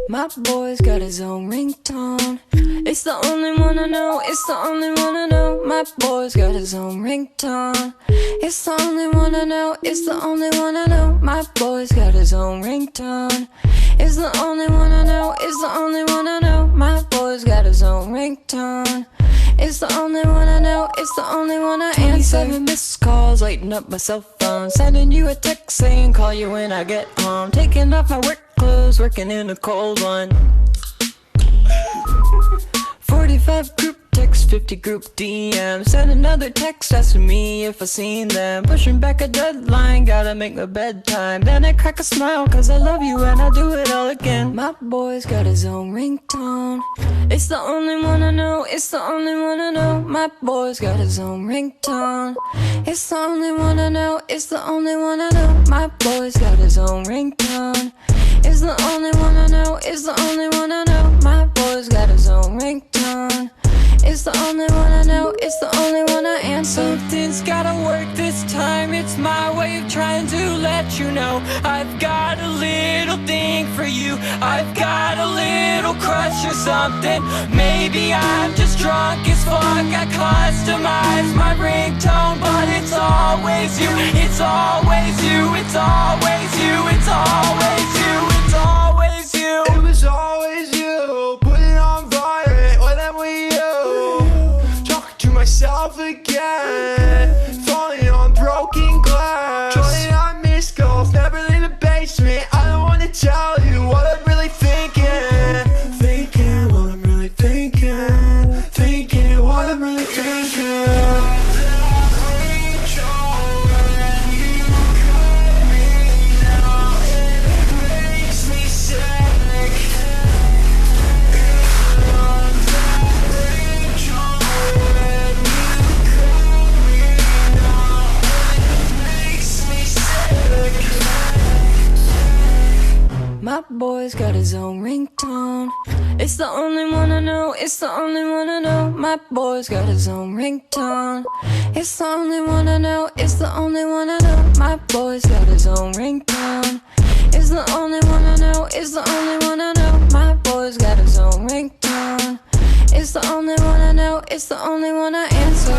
My boy's got his own ringtone. It's the only one I know, it's the only one I know. My boy's got his own ringtone. It's the only one I know, it's the only one I know. My boy's got his own ringtone. It's the only one I know, it's the only one I know. My boy's got his own ringtone. It's the only one I know, it's the only one I answer. 27 missed calls, lighting up my cell phone. Sending you a text saying call you when I get home. Taking off my work clothes, working in a cold one. 45 group text, 50 group DM. Send another text asking me if I seen them. Pushing back a deadline, gotta make my bedtime. Then I crack a smile cause I love you and I do it all again. My boy's got his own ringtone. It's the only one I know, it's the only one I know. My boy's got his own ringtone. It's the only one I know, it's the only one I know. My boy's got his own ringtone. It's the only one I know, it's the only one I know. My boy's got his own ringtone. It's the only one I know, it's the only one I answer. Something's gotta work this time, it's my way of trying to let you know I've got a little thing for you. I've got a little crush or something. Maybe I'm just drunk as fuck. I customize my ringtone, but it's always you. It's always you, it's always you, it's always you, it's always you. It was always you, put it on violent, when I'm with you. Talking to myself again, falling on broken glass. Trying on missed calls, never leave the basement. I don't wanna tell you what I'm really thinking. Thinking what I'm really thinking. Thinking what I'm really thinking. My boy's got his own ringtone. It's the only one I know, it's the only one I know. My boy's got his own ringtone. It's the only one I know, it's the only one I know. My boy's got his own ringtone. It's the only one I know, it's the only one I know. My boy's got his own ringtone. It's the only one I know, it's the only one I answer.